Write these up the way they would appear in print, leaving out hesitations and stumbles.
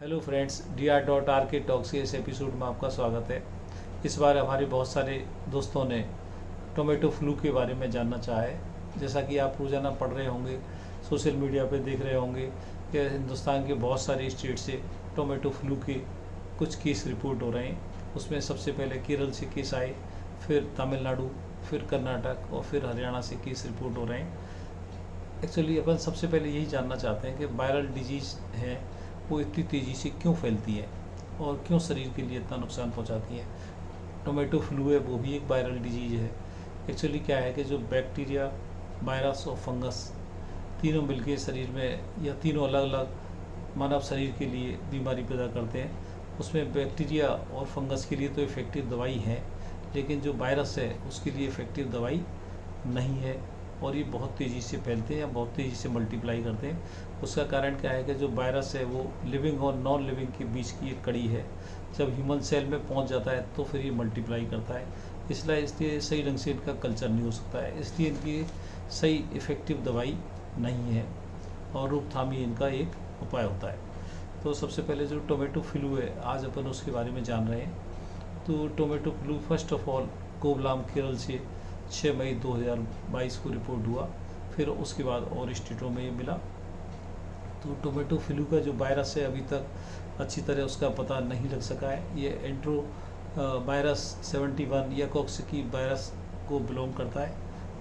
Hello friends, dr.r के talks के इस एपिसोड में आपका स्वागत है। इस बार हमारे बहुत सारे दोस्तों ने टोमेटो फ्लू के बारे में जानना चाहा है। जैसा कि आप रोज़ाना पढ़ रहे होंगे, सोशल मीडिया पे देख रहे होंगे कि हिंदुस्तान के बहुत सारे स्टेट से टोमेटो फ्लू के कुछ केस रिपोर्ट हो रहे हैं। उसमें सबसे पहले केरल से केस आए, फिर तमिलनाडु, फिर कर्नाटक और फिर हरियाणा से केस रिपोर्ट हो रहे हैं। एक्चुअली अपन सबसे पहले यही जानना चाहते हैं कि वायरल डिजीज़ है वो इतनी तेज़ी से क्यों फैलती है और क्यों शरीर के लिए इतना नुकसान पहुंचाती है। टोमेटो फ्लू है वो भी एक वायरल डिजीज़ है। एक्चुअली क्या है कि जो बैक्टीरिया, वायरस और फंगस तीनों मिलके शरीर में या तीनों अलग अलग मानव शरीर के लिए बीमारी पैदा करते हैं। उसमें बैक्टीरिया और फंगस के लिए तो इफ़ेक्टिव दवाई है, लेकिन जो वायरस है उसके लिए इफ़ेक्टिव दवाई नहीं है और ये बहुत तेज़ी से फैलते हैं या बहुत तेज़ी से मल्टीप्लाई करते हैं। उसका कारण क्या है कि जो वायरस है वो लिविंग और नॉन लिविंग के बीच की एक कड़ी है। जब ह्यूमन सेल में पहुंच जाता है तो फिर ये मल्टीप्लाई करता है। इसलिए सही ढंग से इनका कल्चर नहीं हो सकता है, इसलिए इनकी सही इफ़ेक्टिव दवाई नहीं है और रोकथाम ही इनका एक उपाय होता है। तो सबसे पहले जो टोमेटो फ्लू है, आज अपन उसके बारे में जान रहे हैं। तो tomato flu first of all Kovalam Kerala से 6 मई 2022 को रिपोर्ट हुआ, फिर उसके बाद और स्टेटों में ये मिला। तो टोमेटो फ्लू का जो वायरस है अभी तक अच्छी तरह उसका पता नहीं लग सका है। ये एंट्रो वायरस 71 या कॉक्सिकी वायरस को बिलोंग करता है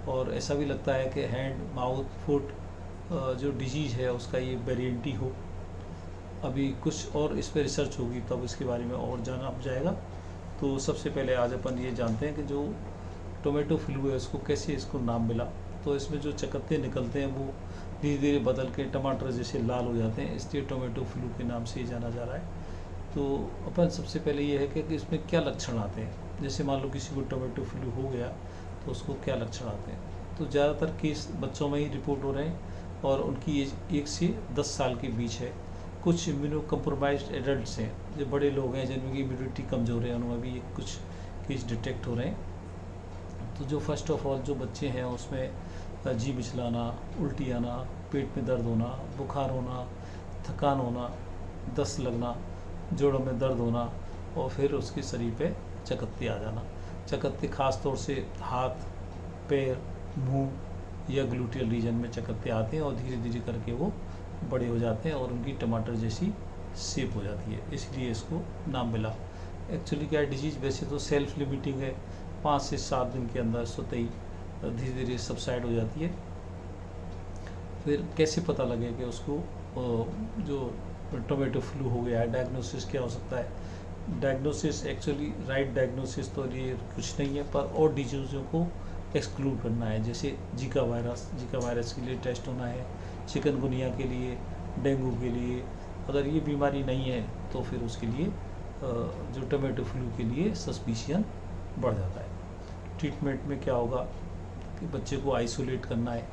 और ऐसा भी लगता है कि हैंड, माउथ, फुट जो डिजीज़ है उसका ये वेरिएंट ही हो। अभी कुछ और इस पर रिसर्च होगी तब इसके बारे में और जाना जाएगा। तो सबसे पहले आज अपन ये जानते हैं कि जो टोमेटो फ्लू है उसको कैसे इसको नाम मिला। तो इसमें जो चकत्ते निकलते हैं वो धीरे धीरे बदल के टमाटर जैसे लाल हो जाते हैं, इसलिए टोमेटो फ्लू के नाम से ही जाना जा रहा है। तो अपन सबसे पहले ये है कि इसमें क्या लक्षण आते हैं। जैसे मान लो किसी को टोमेटो फ्लू हो गया तो उसको क्या लक्षण आते हैं। तो ज़्यादातर केस बच्चों में ही रिपोर्ट हो रहे हैं और उनकी एज 1 से 10 साल के बीच है। कुछ इम्यूनो कम्प्रोमाइज्ड एडल्ट्स हैं, जो बड़े लोग हैं जिनकी इम्यूनिटी कमज़ोर है, उनमें भी कुछ केस डिटेक्ट हो रहे हैं। तो जो फर्स्ट ऑफ ऑल जो बच्चे हैं उसमें जी मिचलाना, उल्टी आना, पेट में दर्द होना, बुखार होना, थकान होना, दस्त लगना, जोड़ों में दर्द होना और फिर उसके शरीर पे चकत्ते आ जाना। चकत्ते खास तौर से हाथ, पैर, मुंह या ग्लूटियल रीजन में चकत्ते आते हैं और धीरे धीरे करके वो बड़े हो जाते हैं और उनकी टमाटर जैसी शेप हो जाती है, इसलिए इसको नाम मिला। एक्चुअली क्या डिजीज़ वैसे तो सेल्फ लिमिटिंग है, 5 से 7 दिन के अंदर स्वतः धीरे धीरे सबसाइड हो जाती है। फिर कैसे पता लगे कि उसको जो टोमेटो फ्लू हो गया है, डायग्नोसिस क्या हो सकता है। डायग्नोसिस एक्चुअली राइट डायग्नोसिस तो ये कुछ नहीं है, पर और डिजीज़ों को एक्सक्लूड करना है। जैसे जीका वायरस के लिए टेस्ट होना है, चिकनगुनिया के लिए, डेंगू के लिए। अगर ये बीमारी नहीं है तो फिर उसके लिए जो टोमेटो फ्लू के लिए सस्पिशियन बढ़ जाता है। ट्रीटमेंट में क्या होगा कि बच्चे को आइसोलेट करना है।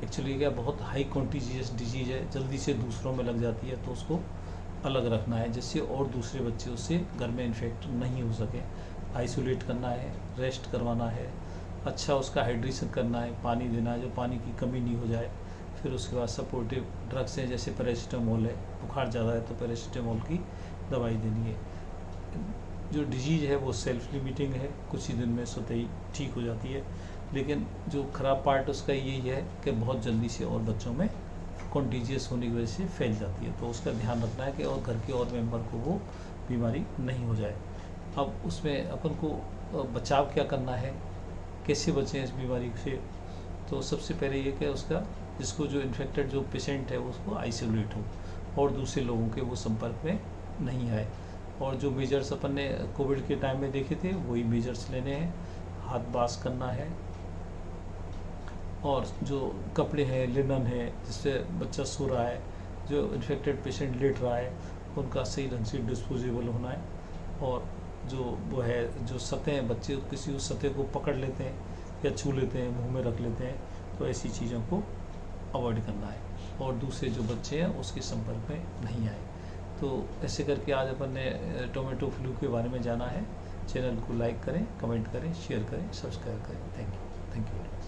एक्चुअली क्या बहुत हाई कॉन्टीजियस डिजीज़ है, जल्दी से दूसरों में लग जाती है, तो उसको अलग रखना है जिससे और दूसरे बच्चे उससे घर में इन्फेक्ट नहीं हो सके। आइसोलेट करना है, रेस्ट करवाना है, अच्छा उसका हाइड्रेशन करना है, पानी देना है, जो पानी की कमी नहीं हो जाए। फिर उसके बाद सपोर्टिव ड्रग्स हैं, जैसे पैरासीटामोल है, बुखार ज़्यादा है तो पैरासीटामोल की दवाई देनी है। जो डिजीज़ है वो सेल्फ लिमिटिंग है, कुछ ही दिन में स्वतः ही ठीक हो जाती है, लेकिन जो ख़राब पार्ट उसका यही है कि बहुत जल्दी से और बच्चों में कॉन्टीजियस होने की वजह से फैल जाती है। तो उसका ध्यान रखना है कि और घर के और मेंबर को वो बीमारी नहीं हो जाए। अब उसमें अपन को बचाव क्या करना है, कैसे बचें इस बीमारी से। तो सबसे पहले ये कि उसका जिसको जो इन्फेक्टेड जो पेशेंट है उसको आइसोलेट हो और दूसरे लोगों के वो संपर्क में नहीं आए। और जो मेजर्स अपन ने कोविड के टाइम में देखे थे वही मेजर्स लेने हैं। हाथ वाश करना है और जो कपड़े हैं, लिनन है जिससे बच्चा सो रहा है, जो इन्फेक्टेड पेशेंट लेट रहा है, उनका सही ढंग से डिस्पोजेबल होना है। और जो वो है जो सतह, बच्चे किसी उस सतह को पकड़ लेते हैं या छू लेते हैं, मुंह में रख लेते हैं, तो ऐसी चीज़ों को अवॉइड करना है और दूसरे जो बच्चे हैं उसके संपर्क में नहीं आए। तो ऐसे करके आज अपन ने टोमेटो फ्लू के बारे में जाना है। चैनल को लाइक करें, कमेंट करें, शेयर करें, सब्सक्राइब करें। Thank you very much.